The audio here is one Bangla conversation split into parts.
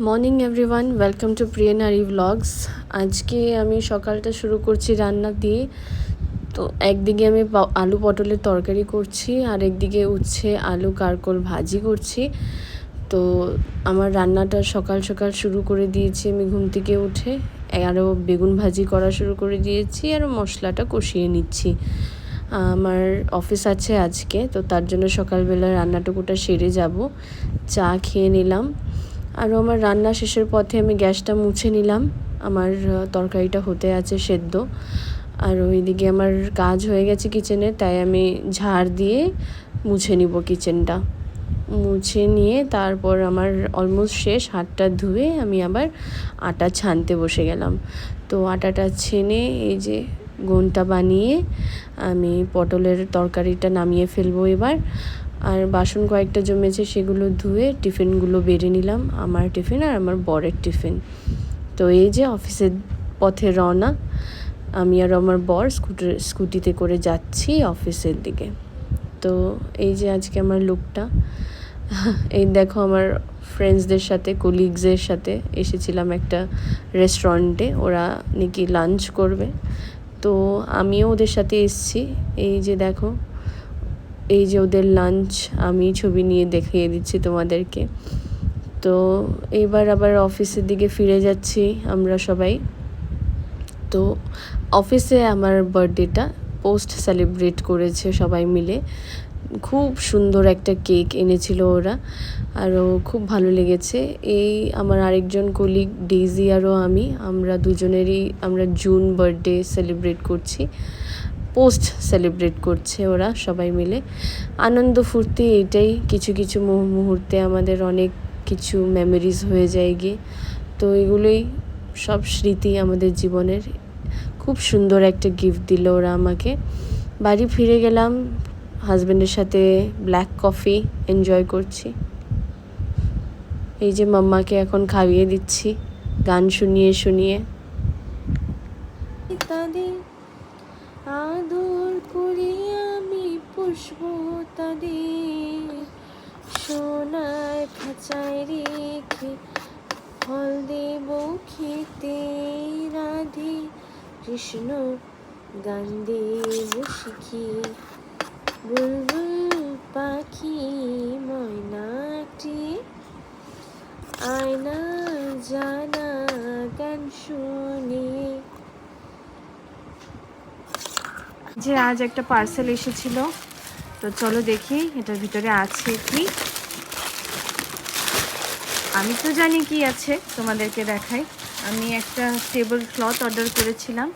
Morning everyone, welcome to Priyanari blogs. আজকে আমি সকালটা শুরু করছি রান্না দিয়ে। তো একদিকে আমি আলু পটলের তরকারি করছি, আর একদিকে উচ্ছে আলু কারকোল ভাজি করছি। তো আমার রান্নাটা সকাল সকাল শুরু করে দিয়েছি আমি ঘুম থেকে উঠে। আরও বেগুন ভাজি করা শুরু করে দিয়েছি, আরও মশলাটা কষিয়ে নিচ্ছি। আমার অফিস আছে আজকে, তো তার জন্য সকালবেলা রান্নাটুকুটা সেরে যাব। চা খেয়ে নিলাম। আরও আমার রান্না শেষের পথে আমি গ্যাসটা মুছে নিলাম। আমার তরকারিটা হতে আছে সেদ্ধ। আর ওইদিকে আমার কাজ হয়ে গেছে কিচেনে, তাই আমি ঝাড় দিয়ে মুছে নিব কিচেনটা। মুছে নিয়ে তারপর আমার অলমোস্ট শেষ, হাতটা ধুয়ে আমি আবার আটা ছানতে বসে গেলাম। তো আটাটা ছেনে এই যে গোনটা বানিয়ে আমি পটলের তরকারিটা নামিয়ে ফেলবো এবার। আর বাসন কয়েকটা জমেছে, সেগুলো ধুয়ে টিফিনগুলো বেড়ে নিলাম, আমার টিফিন আর আমার বরের টিফিন। তো এই যে অফিসের পথে রওনা, আমি আর আমার বর স্কুটিতে করে যাচ্ছি অফিসের দিকে। তো এই যে আজকে আমার লুকটা, এই দেখো আমার ফ্রেন্ডসদের সাথে কলিগসদের সাথে এসেছিলাম একটা রেস্টুরেন্টে, ওরা নাকি লাঞ্চ করবে। তো আমিও ওদের সাথে এসেছি। এই যে দেখো, এই যে ওদের লাঞ্চ, আমি ছবি নিয়ে দেখিয়ে দিচ্ছি তোমাদেরকে। তো এবার আবার অফিসের দিকে ফিরে যাচ্ছি আমরা সবাই। তো অফিসে আমার বার্থডেটা পোস্ট সেলিব্রেট করেছে সবাই মিলে। খুব সুন্দর একটা কেক এনেছিল ওরা, আরও খুব ভালো লেগেছে। এই আমার আরেকজন কলিগ ডেইজি আরও আমরা দুজনেরই জুন বার্থডে সেলিব্রেট করছি। পোস্ট সেলিব্রেট করছে ওরা সবাই মিলে। আনন্দ ফুর্তি এটাই, কিছু কিছু মুহূর্তে আমাদের অনেক কিছু মেমোরিজ হয়ে যায় গিয়ে। তো এগুলোই সব স্মৃতি আমাদের জীবনের। খুব সুন্দর একটা গিফট দিল ওরা আমাকে। বাড়ি ফিরে গেলাম, হাজব্যান্ডের সাথে ব্ল্যাক কফি এনজয় করছি। এই যে মাম্মাকে এখন খাইয়ে দিচ্ছি গান শুনিয়ে শুনিয়ে। আদর করি আমি পুষ্প তাদের, সোনার খাঁচায় রেখে ফল দেব খেতে, রাধে কৃষ্ণ গান দেব শিখি, বুলবুল পাখি ময়নাটি আয়না জানা গান শুনে। যে আজ একটা পার্সেল এসেছিল, তো চলো দেখি এটার ভিতরে আছে কি। আমি তো জানি কি আছে, তোমাদেরকে দেখাই। আমি একটা টেবিল ক্লথ অর্ডার করেছিলাম।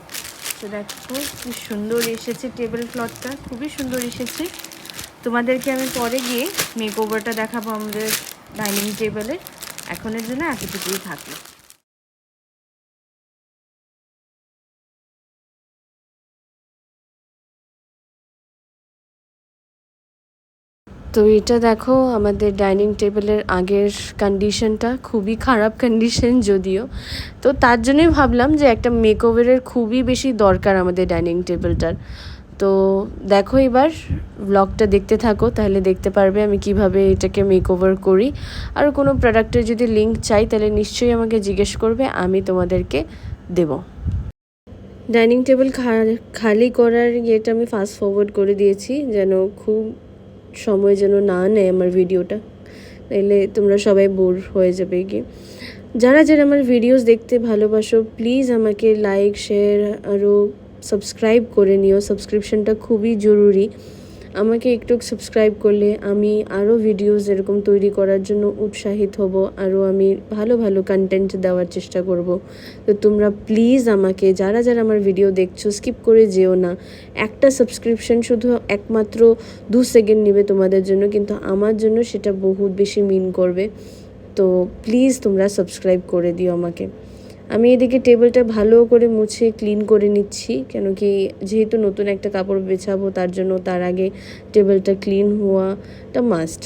তো দেখো কি সুন্দর এসেছে, টেবিল ক্লথটা খুবই সুন্দর এসেছে। তোমাদেরকে আমি পরে গিয়ে মেক ওভারটা দেখাবো আমাদের ডাইনিং টেবিলের। এখনের জন্য এতটুকুই থাকলো। তো এটা দেখো আমাদের ডাইনিং টেবিলের আগের কন্ডিশনটা, খুবই খারাপ কন্ডিশন যদিও। তো তার জন্যই ভাবলাম যে একটা মেকওভারের খুবই বেশি দরকার আমাদের ডাইনিং টেবিলটার। তো দেখো এবার ব্লগটা দেখতে থাকো, তাহলে দেখতে পারবে আমি কিভাবে এটাকে মেকওভার করি। আর কোনো প্রোডাক্টের যদি লিঙ্ক চাই তাহলে নিশ্চয়ই আমাকে জিজ্ঞেস করবে, আমি তোমাদেরকে দেব। ডাইনিং টেবিল খালি করার ইয়েটা আমি ফাস্ট ফরওয়ার্ড করে দিয়েছি, যেন খুব সময় যেন না নেয় আমার ভিডিওটা, তাইলে তোমরা সবাই বোর হয়ে যাবে গিয়ে। যারা যারা আমার ভিডিওস দেখতে ভালোবাসো, প্লিজ আমাকে লাইক শেয়ার আরও সাবস্ক্রাইব করে নিও। সাবস্ক্রিপশনটা খুবই জরুরি। আমাকে একটু সাবস্ক্রাইব করলে আমি আরও ভিডিওস এরকম তৈরি করার জন্য উৎসাহিত হব, আরও আমি ভালো ভালো কন্টেন্ট দেওয়ার চেষ্টা করব। তো তোমরা প্লিজ আমাকে, যারা যারা আমার ভিডিও দেখছো, স্কিপ করে যেও না। একটা সাবস্ক্রিপশন শুধু একমাত্র 2 সেকেন্ড নেবে তোমাদের জন্য, কিন্তু আমার জন্য সেটা বহুত বেশি মিন করবে। তো প্লিজ তোমরা সাবস্ক্রাইব করে দিও আমাকে। আমি এদিকে টেবিলটা ভালো করে মুছে ক্লিন করে নিচ্ছি, কেন কি যেহেতু নতুন একটা কাপড় বেছাবো, তার জন্য তার আগে টেবিলটা ক্লিন হওয়াটা মাস্ট।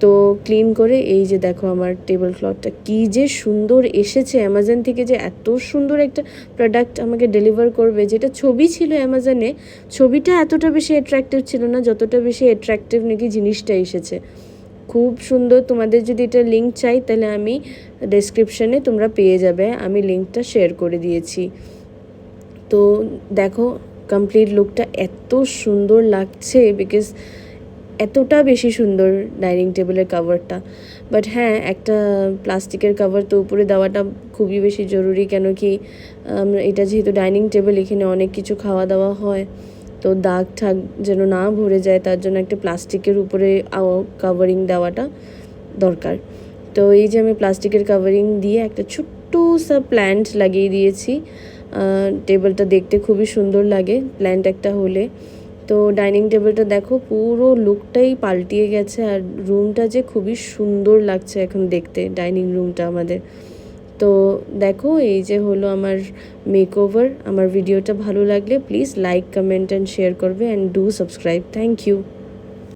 তো ক্লিন করে এই যে দেখো আমার টেবিল ক্লথটা কী যে সুন্দর এসেছে। অ্যামাজন থেকে যে এত সুন্দর একটা প্রোডাক্ট আমাকে ডেলিভার করবে, যেটা ছবি ছিল অ্যামাজনে, ছবিটা এতটা বেশি অ্যাট্রাকটিভ ছিল না যতটা বেশি অ্যাট্রাকটিভ নাকি জিনিসটা এসেছে। খুব সুন্দর। তোমাদের যদি এটা লিঙ্ক চাই তাহলে আমি ডেসক্রিপশানে তোমরা পেয়ে যাবে, আমি লিঙ্কটা শেয়ার করে দিয়েছি। তো দেখো কমপ্লিট লুকটা এত সুন্দর লাগছে, বিকজ এতটা বেশি সুন্দর ডাইনিং টেবিলের কাভারটা। বাট হ্যাঁ, একটা প্লাস্টিকের কাভার তো উপরে দেওয়াটা খুবই বেশি জরুরি, কেন কি এটা যেহেতু ডাইনিং টেবিল, এখানে অনেক কিছু খাওয়া দাওয়া হয়, তো দাগ ঠাগ যেন না ভরে যায় তার জন্য একটা প্লাস্টিকের উপরে কাভারিং দেওয়াটা দরকার। তো এই যে আমি প্লাস্টিকের কাভারিং দিয়ে একটা ছোট্ট সা প্ল্যান্ট লাগিয়ে দিয়েছি। টেবিলটা দেখতে খুবই সুন্দর লাগে প্ল্যান্ট একটা হলে। তো ডাইনিং টেবিলটা দেখো পুরো লুকটাই পাল্টিয়ে গেছে, আর রুমটা যে খুবই সুন্দর লাগছে এখন দেখতে, ডাইনিং রুমটা আমাদের। তো দেখো এই যে হলো আমার মেকওভার। আমার ভিডিওটা ভালো লাগলে please like, comment and share করবে, and do subscribe. Thank you.